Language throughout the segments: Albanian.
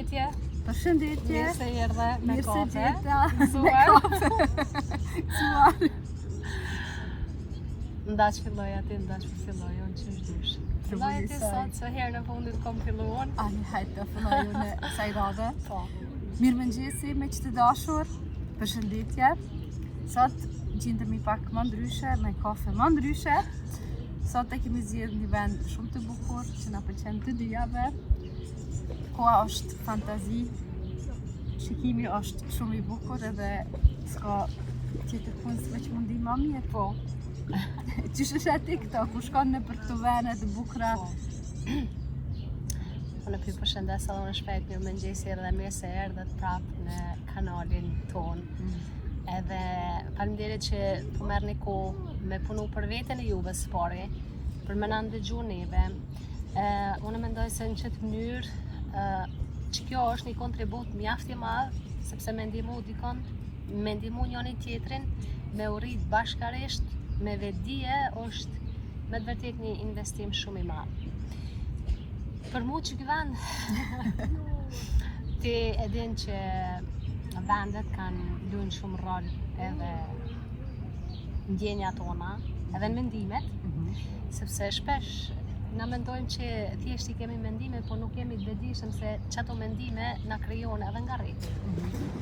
Përshëndetje. Përshëndetje. Mirë se erdhe me kafe. Gëzuar. Ndaç filloj aty, ndaç filloj, unë që është dysh. Filloj aty sot, se herë në fundit kom filluar. Ani hajtë të filloj unë saj radhe. Po. Mirë mëngjesi me që të dashur. Përshëndetje. Sot gjendemi pak më ndryshe, me kafe më ndryshe. Sot e kemi zgjedhur një vend shumë të bukur që na pëlqen të dyjave. Koha është fantazi, shikimi është shumë i bukur edhe s'ka tjetër punë se veç mundi ma mirë. Po. Qysh është aty këto, ku shkon në për këto vene të bukura? Unë ju përshëndes edhe unë shpejt, mirë mëngjesi edhe mirë se erdhët prapë në kanalin tonë. Edhe faleminderit që po merrni kohë me punu për veten e juve së pari, për me na ndëgju neve. Unë mendoj se në qëtë mënyrë që kjo është një kontribut mjaft i madh, sepse me ndihmu dikon, me ndihmu njëri tjetrin, me u rrit bashkarisht, me vetdije është me të vërtet një investim shumë i madh. Për mu që ky vend, ti e din që vendet kanë luajnë shumë rol edhe ndjenja tona, edhe në mendimet, sepse shpesh na mendojmë që thjesht i kemi mendime, po nuk jemi të vetëdijshëm se çato mendime na krijojnë edhe ngarretje.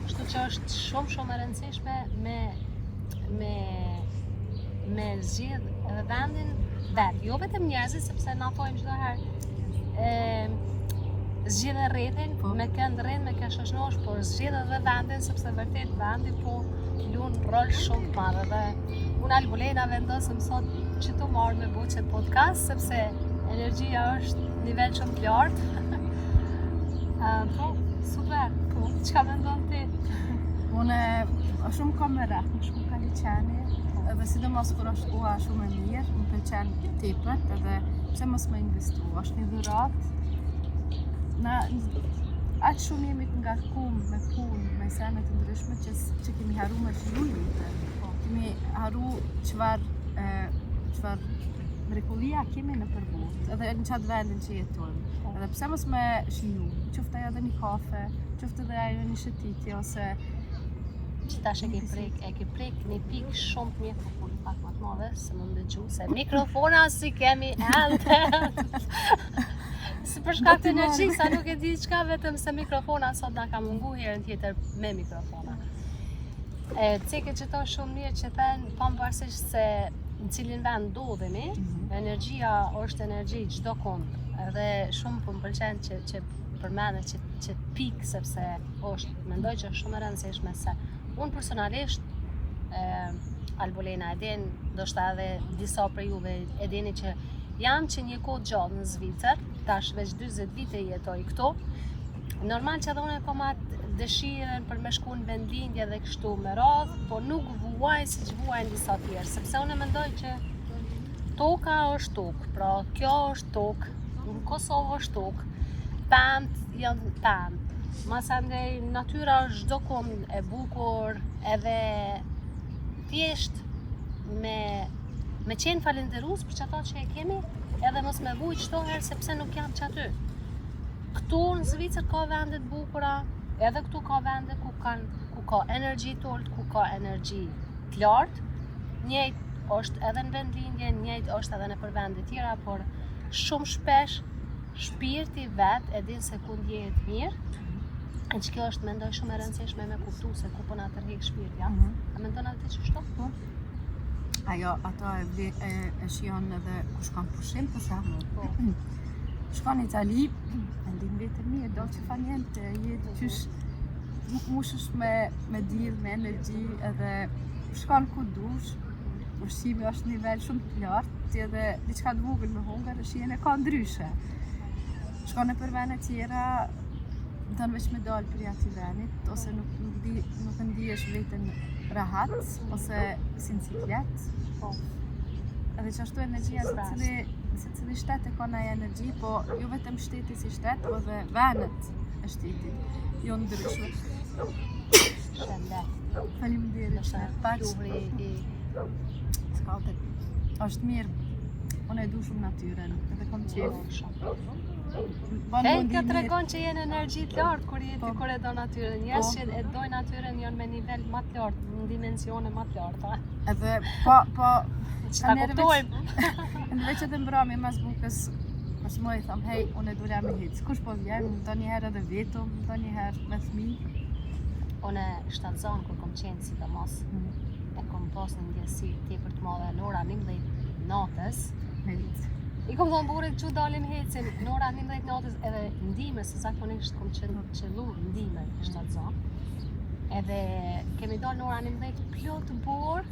Kështu që është shumë e rëndësishme me zgjedh edhe vendin vet, jo vetëm njerëzit, sepse na thojmë çdo herë zgjedh rrethin, me kënd rreth, me kë shoqënosh, por zgjedh edhe vendin, sepse vërtet vendi po luan rol shumë të madh. Dhe unë Albulena vendosëm sot që të marrë me bu qëtë podcast, sepse energjia është nivel shumë të lartë. Po, super. Po, çka mendon ti? Unë shumë kam me rreth, më shumë ka liqeni, edhe sidomos kur është koha shumë e mirë, më pëlqen tepër, edhe pse mos më investu, është një dhuratë. Na aq shumë jemi të ngarkuar me punë, me sene të ndryshme që kemi haru me shlullite. Kemi haru çfarë mrekullia kemi në përbot, edhe në qatë vendin që jetojmë. Edhe pse mos me shiju, qoftë ajo edhe një kafe, qoftë edhe ajo një shëtitje, ose... Që tash e ke prek një pikë shumë të mirë, po pak më të madhe, se më ndëgju, se mikrofona si kemi elde. Si për shkak të energjisë, sa nuk e di çka, vetëm se mikrofona sot na ka mungu herën tjetër me mikrofona. Ceket që to shumë mirë që thënë, pavarësisht se në cilin vend ndodhemi, energjia është energji çdo kund. Edhe shumë po më pëlqen që përmendet që pikë, sepse mendoj që është shumë e rëndësishme se unë personalisht Albulena e din, ndoshta edhe disa për juve e dini që jam që një kohë gjallë në Zvicër, tash veç 40 vite jetoj këtu. Normal që edhe unë e kam atë dëshirën për me shku në vendlindje dhe kështu me radhë, po nuk vuaj si që vuajnë disa tjerë, sepse unë mendoj që toka është tokë, pra kjo është tokë, në Kosovë është tokë, pemët janë pemë. Masandej natyra është çdo kund e bukur, edhe thjesht me qenë falenderues për çato që e kemi, edhe mos me vujt çdo herë sepse nuk jam çaty. Këtu në Zvicër ka vende të bukura, edhe këtu ka vende ku ka energji të ulët, ku ka energji të lartë. Njëjtë është edhe në vendlindje, njëjtë është edhe në për vende tjera, por shumë shpesh shpirti vet e din se ku ndjehet mirë. E që kjo është mendoj shumë e rëndësishme me kuptu se ku po na tërheq shpirti, ja? A mendon atë që shto? Ajo, ato e shijon edhe ku shkon pushim, për shembull. Shkon në Itali, ndim vetëm mirë, dolce far niente, jetë qysh nuk mushesh me diell, me energji, edhe shkon ku dush, ushqimi është nivel shumë të lartë, ti edhe diçka të vogël me hongër, shijen e ka ndryshe. Shkon në për vene tjera, don veç me dalë për jashtë venit, ose nuk ndihesh veten rahat, ose si në ciklet. Edhe që ashtu energjia se cili shtet e ka ndaj energji, po jo vetëm shteti si shtet, po dhe venet e shtetit, jo ndryshme. Shëndet. Faleminderit. Pluvri i Skaltet. Është mirë, unë e du shumë natyren, edhe kom qef. Kjo të regon që jenë energji të lartë kur jeti kur e do natyrën. Njerëz që e dojnë natyrën janë me nivel më të lartë, në dimensione më të larta. Edhe po Që ta kuptojmë. Në veç edhe mbrami mas bukës, pas më i tham, hej, unë e dulja me hic. Kush po vjen, ndonjëherë edhe vetëm, ndonjëherë me fëmijë. Unë shtatzon kur kom qenë sidomos, e kom pas një ndjesi tepër të madhe në ora 11 natës. Me hic. I kom thonë burit që dalim hecim në ora 11 natës edhe ndime, se zakonisht kom qëllu ndime shtatzon. Edhe kemi dalë në ora 11 plot borë,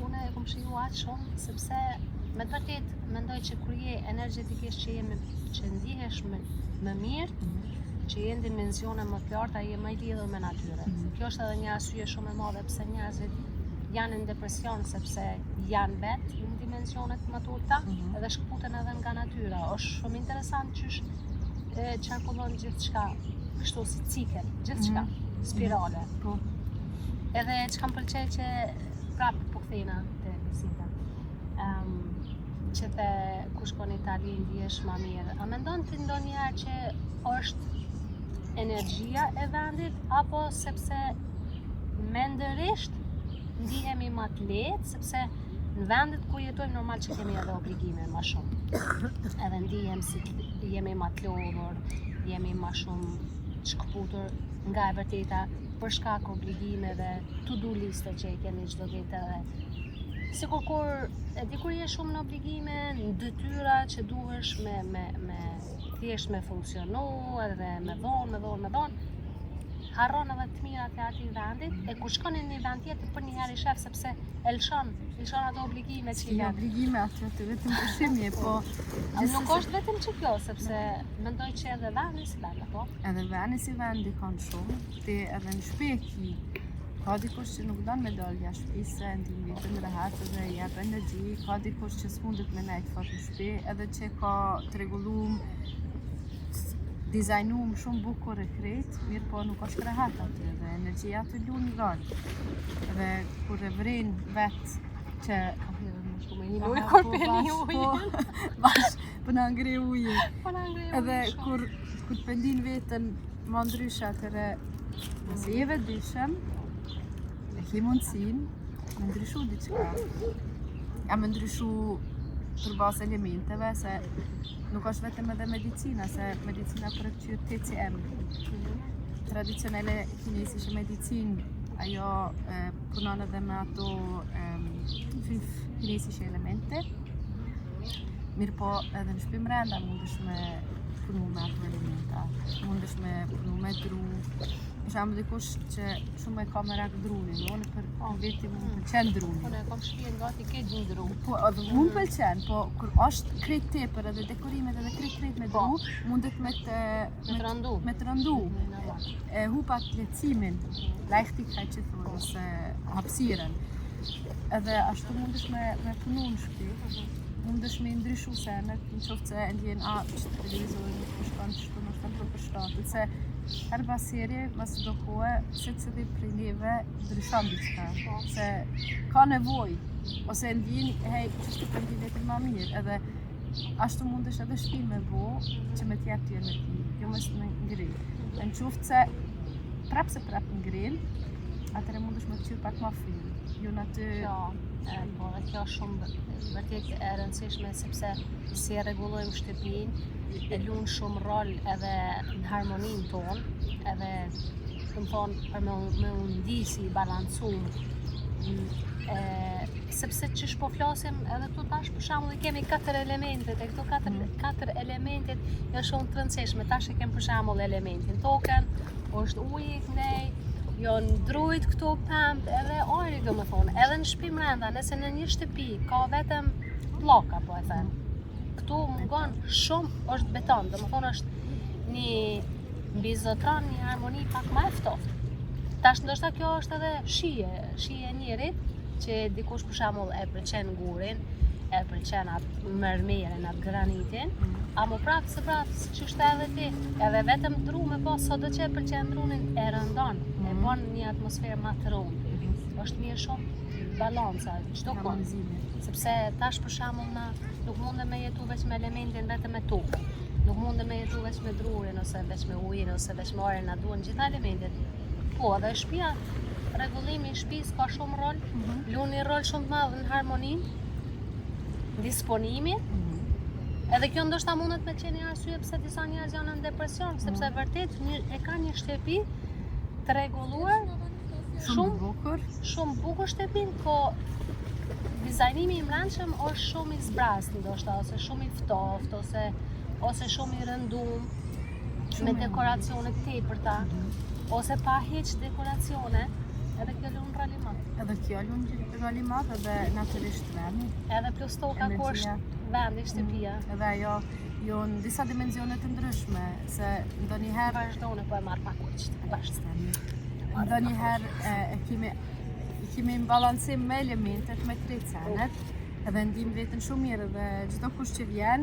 unë e kom shiju atë shumë, sepse me të vërtet mendoj që kur je energjetikisht që ndihesh më mirë, që je në dimensione më të larta, je më i lidhur me natyrën. Kjo është edhe një arsye shumë e madhe pse njerëzit janë në depresion sepse janë vetë në dimensionet më të ulta edhe shkputen edhe nga natyra. Është shumë interesant që qarkullon gjithçka kështu si cikel, gjithçka, spirale. Edhe çka më pëlqej që prapë po kthejna te vizita. Që te ku shkon në Itali ndihesh më mirë. A mendon ti ndonjëherë që është energjia e vendit apo sepse mendërisht ndihemi më të lehtë, sepse në vendet ku jetojmë normal që kemi edhe obligime më shumë. Edhe ndihem si jemi më të lodhur, jemi më shumë shkëputur nga e vërteta për shkak obligimeve, to-do liste që i kemi çdo ditë edhe. Sikur kur je shumë në obligime, në detyra që duhesh thjesht me funksionu edhe me vonë, harron edhe të mirat e atij vendit, e kur shkon në një vend tjetër për një herë i shef sepse e lëshon ato obligime që i janë. Obligime aty vetëm pushimje, po nuk është vetëm që kjo, sepse mendoj që edhe vendi si vend, apo? Edhe vendi si vend dikon shumë, ti edhe në shtëpi ka dikush që nuk don me dalë jashtë shtëpisë, se ndjen vetëm rehat dhe jep energji, ka dikush që s'mundet me nejt fort në shtëpi, edhe që ka t'rregulluar dizajnuar shumë bukur e krejt, mirë po nuk është rehat aty dhe energjia aty luan rol. Dhe kur e vren vetë që po na ngre ujë. Edhe kur të pendin veten më ndryshe atëre, nëse je vetëdijshëm, e ke mundësinë me ndryshu diçka. Ja me ndryshu përballë elementeve, se nuk është vetëm edhe medicina, se medicina përkëqyr TCM. Tradicionale kinesische medicin, ajo punon edhe me ato 5 kinesische elemente. Mirë po edhe në shtëpi mrenda mundesh me punu me ato elementa, mundesh me punu me dru. Për shembull dikush që shumë e ka merak drunin, unë për veti më pëlqen druni. Unë kam shtëpinë gati ke gjin dru. Po edhe më pëlqen, po kur është krejt tepër edhe dekorimet edhe krejt me dru, mundet me të rëndu. E hupat lehtësimin, leichtigkeit që thonë, ose hapësirën. Edhe ashtu mundesh me punu në shtëpi. Mundesh me ndryshu senet, në qoftë se ndjen që televizorin nuk përshkon që shtu në shtem për përshtatit, se her baseri, mas do kohë, se cili prej neve ndryshon diçka, se ka nevoj, ose ndjen, hej, që shtu për ndjen vetëm ma mirë, edhe ashtu mundesh edhe shtëpi me bo, që me t'jep t'je energi, jo mos me ngri. Në qoftë se prap ngrin, atëre mundesh me t'qyr pak ma fryrë, jo në aty. Po, dhe kjo është shumë vërtet e rëndësishme sepse si e rregullojmë shtëpinë, e luan shumë rol edhe në harmoninë tonë, edhe do të thonë për me u ndisi i balancuar. Sepse çish po flasim edhe këtu tash për shembull i kemi 4 elementet, e këto 4 elementet janë shumë të rëndësishme. Tash e kemi për shembull elementin tokën, është uji, nej, janë drujt këtu pemët edhe ajri do me thonë, edhe në shtëpi mrenda, nëse në një shtëpi ka vetëm pllaka po e them. Këtu mungon shumë është beton, do me thonë është një mbizotron, një harmoni pak më e ftoftë. Tash ndoshta kjo është edhe shije e njerit, që dikush për shembull e pëlqen gurin, e pëlqen atë mërmerin, atë granitin, amo prapë se që është edhe ti, edhe vetëm dru me po, sado që e pëlqen drunin, e rëndon, e bon një atmosferë ma të rëndë. Është mirë shumë balanca, çdo kohë. Sepse tash për shembull na nuk mundem me jetu veç me elementin vetëm me tokë. Nuk mund me jetu veç me drurin, ose veç me ujin, ose veç me oren, na duhen gjitha elementet. Po, dhe shtëpia, rregullimi i shtëpisë ka shumë rol, luan një rol shumë të madh në harmoninë, disponimi. Edhe kjo ndoshta mundet me qenë një arsye pse disa njerëz janë në depresion, sepse vërtet e kanë një shtëpi të rregulluar, shumë bukur shtëpi, po dizajnimi i mbrëmshëm është shumë i zbrast ndoshta, ose shumë i ftoft, ose shumë i rëndum, me dekoracione të tepërta, ose pa hiç dekoracione, edhe kjo luan rol i madh. Edhe kjo luan rol i madh, edhe natyrisht vendi. Edhe plus toka ku është vendi, shtëpia. Edhe ajo jo në disa dimensione të ndryshme, se ndonjëherë vazhdon po e marr pa kuq, ndonjëherë e kemi në balancim me elementet, me krejtsenet, edhe ndim veten shumë mirë, dhe çdo kush që vjen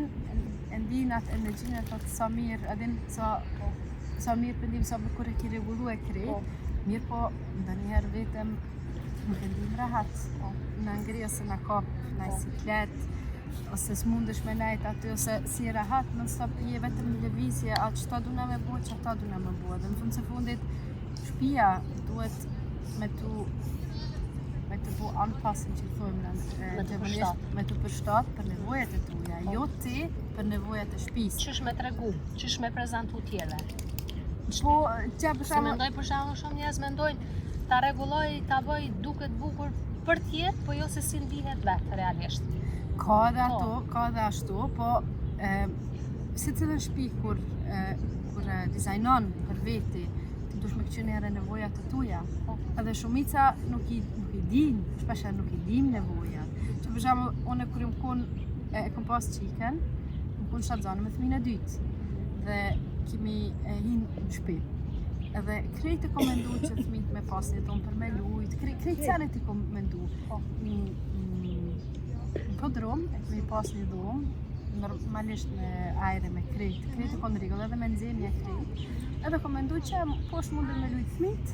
e ndin atë energjinë, thotë sa mirë, edhin sa mirë pendim sa bukur e ki rregullu e krejt, mirë po ndonjëherë vetëm nuk e ndim rahat, na ngri ose na kap në siklet, ose s'mundesh me nejt aty, ose si rahat, non stop je vetëm në lëvizje, atë ç'ta duna me bo, ç'ata duna me bo, dhe në fund se fundit shtëpia duhet me të bu anpassing që thojmë me të përshtat për nevojat e tuja, jo ti për nevojat e shtëpisë. Qysh me tregu, qysh me prezantu tjerëve. Po, që për shembull, mendoj për shembull shumë njerëz mendojnë ta rregulloj, ta bëj duket bukur për tjerë, po jo se si ndihet vetë realisht. Ka dhe ashtu, po secilën shtëpi kur dizajnon për veti, ti dush me këqyr njerë nevojat të tuja. Edhe shumica nuk i din, shpesher nuk i dim nevojat. Që për shembull, unë kur jam kon e kom pas qiken, më kon shatëzane me fëmijën e dytë, dhe kemi hinë në shtëpi. Edhe krejt e kom mendu që fëmijët me pasni tonë për me lujt, krejt senet i kom mendu. Në podrum, e kemi pas një dhomë, normalisht me ajre, me krejt e kon rregull, edhe me nxemje krejt. Edhe kom mendu që poshtë mundet me lujt fëmijët,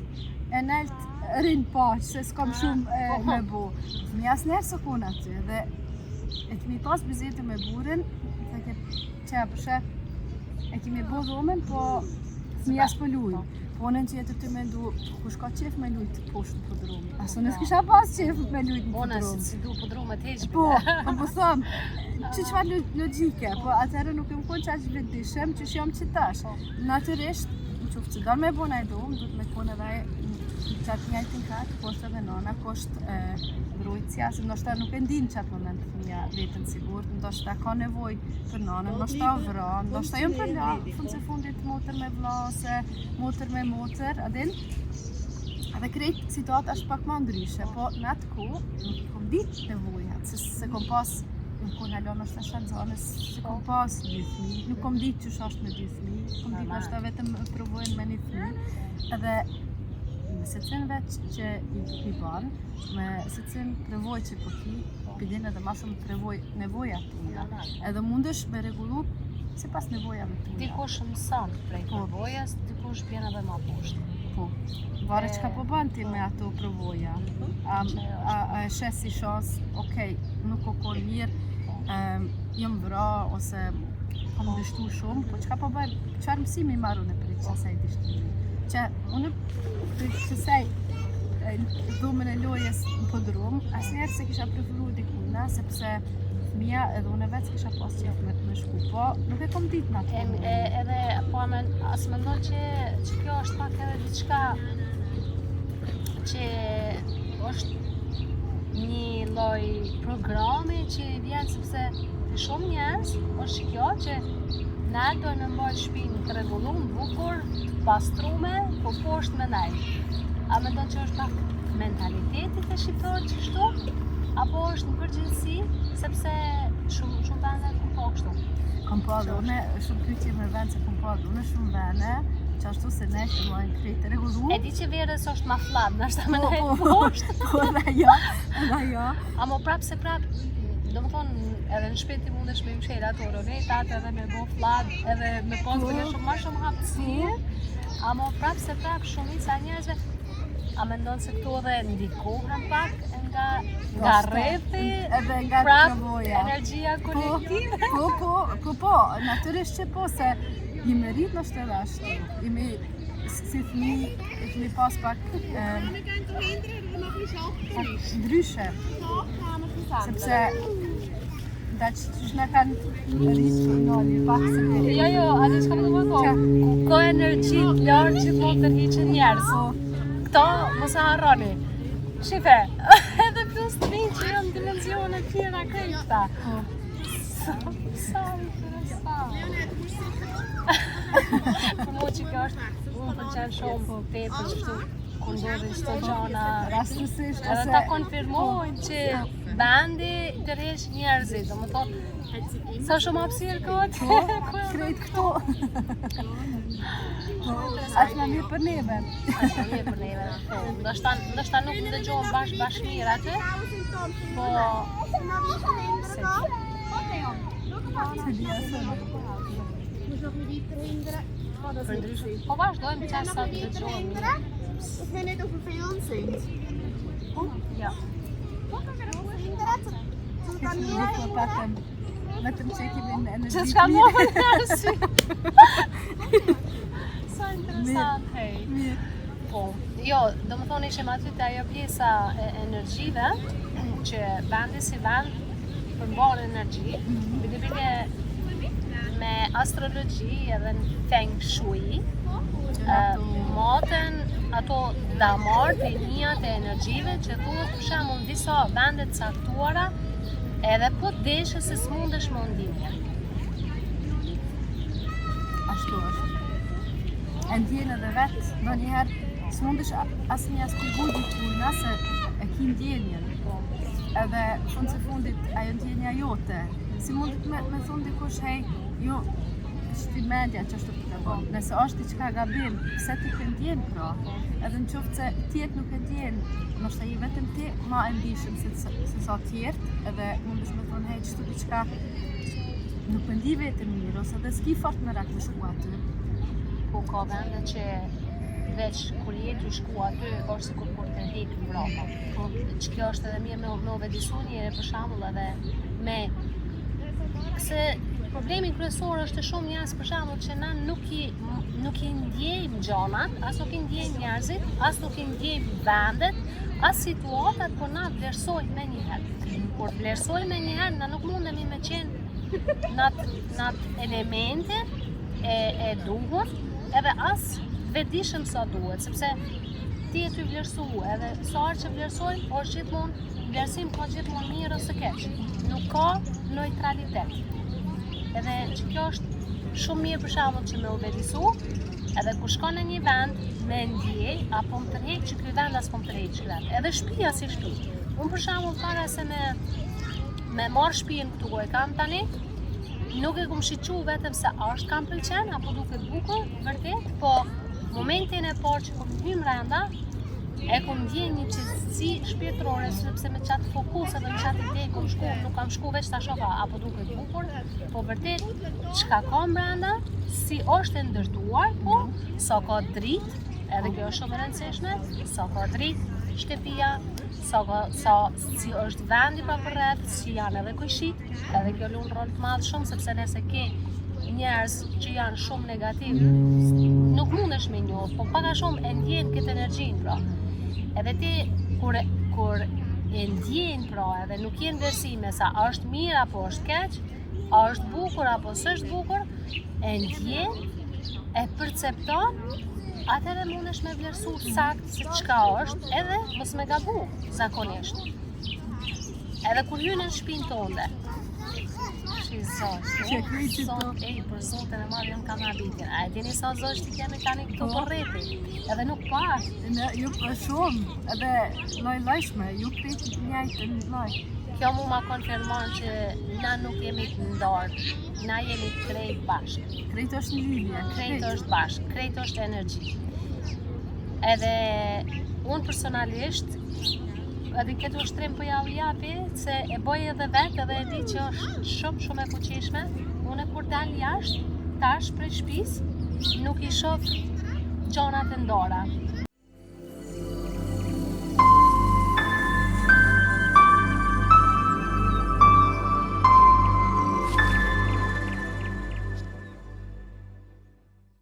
e nelt rinë paq, se s'kam shumë me bo. Mi asnjëherë s'o kon aty, dhe e kemi pas bizete me burin, që përshë e kemi bo dhomën, po fëmija s'po lujnë. Po në që jetë të mendu, kush ka qef me lujtë poshtë në podrum? Aso në s'kisha pas qef me lujtë në podrum. Ona si du podrumet heqë. Po thëmë, që qëfar logike, po atërë nuk im konë që aqë vetëshëm, që shjom që tash. Natyrisht, në qofë që dorë me bona e domë, du të me konë edhe qatë njajtin katë, poshtë edhe nona, kostë mbrojtësia, se ndoshta nuk e ndinë qatë moment fëmija vetën sigur, ndoshta ka nevoj për nonën, ndoshta o vra, ndoshta jënë për la, fund se fundit motër me vla, ose motër me motër, adin? Edhe krejt situata është pak ma ndryshe, po në atë ku nuk i kom ditë nevojat, se kom pas, nuk kom halon është të shanzane, se kom pas 2 fëmijë, nuk kom ditë që është me 2 fëmijë, kom ditë është të vetëm provojnë me 1 fëmijë, edhe me se cënë veç që i banë, me se cënë prevoj që po ki, përdin edhe ma shumë prevoj nevojat tuja, edhe mundesh me regullu si pas nevojave tuja. Dikush mëson prej përvojas, dikush bjen edhe ma poshtë. Po, vare që ka po banë ti me ato përvoja, a e shes si shans, okej, nuk o konë mirë, jëm vra, ose kom dështu shumë, po që ka po banë, qëfar mësimi maru në për që sej dështu? Që unë për që sej dhomën e lojes në podrum, asnjëherë se kisha preferu dikuna, sepse fëmija edhe unë vetë kisha pas qef me shku, po nuk e kom ditë në atë. Edhe, po as mendoj që kjo është pak edhe diçka që është një lloj programi që vjen sepse shumë njerëz është kjo që na dojnë me mbajt shtëpinë të rregulluar, bukur, pastrume, po poshtë me nej. A mendon që është pak mentalitetit e shqiptarët që kështu? Apo është në përgjithësi, sepse shumë vende kom po kështu? Kom po dhe une, shumë pyetje me vend se kom po dhe une shumë vende, që ashtu se ne që mojnë krejtë të regullu. E di që verës është ma flat, nështë ta me nejtë poshtë. Po, edhe jo. Amo prapë se prapë, do më thonë, edhe në shpet ti mundesh me mshelë ato ronetat, edhe me bo flat, edhe me posë me shumë ma shumë hapësirë. Amo prapë se prapë shumica njerëzve, A mendon se këtu edhe ndikohen pak nga rrethi, edhe nga prap nevoja. energjia kolektive? Po, natyrisht që po, se jemi rrit në shtë edhe ashtu. Jemi, si fëmi pas pak ndryshe. Sepse da që në kanë rritë në pak se Jo, atë që kam të më thonë, ka energji të lartë gjithmonë tërhiqen njerëz. Këto mos e harroni. Shife, edhe plus të vinë që janë dimensione tjera këta. Sa interesant. Për mu që kjo është, unë pëlqen shumë tepër që shtu kur ndodhin çdo gjana. rastësisht Edhe ta konfirmojnë që bandi tërheq njerëzit, domethënë sa shumë hapësirë ka atë. krejt këto. Aq më mirë për neve. Ashtë mirë për neve. Ndoshta nuk ndëgjohen bashkë mirë aty, po Se dia sënë. për ndryshe. Po vazhdojmë qashtë sa të dëgjohen mirë. Is net net over film zingt. Ja. Kështu patëm vetëm që kemi në energji. Që s'ka mohë nërësi. Sa interesant, hej. Mirë. Po, jo, do më thonë ishim aty të ajo pjesa e energjive, që vendi si vend përmban energji, bile me astrologji edhe në feng shui, maten ato damar të linjat e energjive që thuhet për shembull në disa vende të caktuara, edhe po deshe se s'mundesh më ndimje. Ashtu është. E ndjen edhe vetë, ndonjëherë s'mundesh asnjë spjegu dikujna se e ki ndjenjen. Edhe fund se fundit ajo ndjenja jote. Si mundet me thonë dikush, hej, jo, shti mendja që është të bon. Nëse është diçka gabim, pse ti ke ndjen pra? Edhe në qoftë se tjetë nuk e ndjen, nështë i vetëm ti ma e ndishëm se sa tjertë, edhe mundesh me thonë, hej, qështu diçka nuk e ndi vetëm mirë, ose dhe s'ki fort me rak të shku aty. Po ka vende që veç kur jetë ju shku aty, është sikur kur të hekë mbrapa. Që kjo është edhe mirë me u vedisu njëre për shembull edhe me se problemi kryesor është shumë njerëz për shembull që na nuk i ndjejmë gjanat, as nuk i ndjejmë njerëzit, as nuk i ndjejmë vendet, as situatat, por na vlerësojmë me njëherë. Kur vlerësojmë me njëherë, na nuk mundemi me qenë nat elemente e duhur, edhe as vedishëm sa duhet, sepse ti e ty vlerësu, edhe sa herë që vlerësojmë, është gjithmonë, vlerësim ka gjithmonë mirë ose keq. Nuk ka neutralitet. Edhe që kjo është shumë mirë për shembull që me u vedisu, edhe kur shkon në një vend me ndjej, apo më tërheq që ky vend as po më tërheq ky vend. Edhe shtëpia si shtëpi. Unë për shembull para se me marr shtëpinë këtu ku e kam tani, nuk e kum shiqu vetëm se është kam pëlqen, apo duket bukur, vërtet, po momentin e parë që kum hym brenda, e kum ndjen një qetësi shpirtërore, sepse me qatë fokus edhe me qatë ide kum shku, nuk kam shku veç ta shoha apo duket bukur, po vërtet çka ka brenda, si është e ndërtuar, po sa ka dritë, edhe kjo është shumë e rëndësishme, sa ka dritë shtëpia, si është vendi pa përreth, si janë edhe kujshit, edhe kjo luan rol të madh shumë, sepse nëse ke njerëz që janë shumë negativ, nuk mundesh me njohë, po paka shumë e ndjen këtë energjinë, pra. Edhe ti, kur e ndjen, pra, edhe nuk jenë vlerësime sa është mirë apo është keq, a është bukur apo s'është bukur, e ndjen, e percepton, atëherë mundesh me vlerësu sakt se çka është, edhe mos me gabu, zakonisht. Edhe kur hyn në shtëpinë tënde. Sot, për zotin e marrë jam kam habitin. A e dini sa zosh ti kemi tani këtu për rreti, edhe nuk pak. Ju për shumë, edhe lojshme, ju krejt njajtën loj. Kjo mu ma konfirmon që na nuk jemi të ndarë, na jemi krejt bashkë. Krejt është një lidhje. Krejt është bashkë, krejt është energji. Edhe unë personalisht, edhe këtë ushtrim për ja u japi, se e bëj edhe vetë edhe e di që është shumë e fuqishme. Unë kur dal jashtë, tash prej shtëpisë, nuk i shoh gjonat e ndara.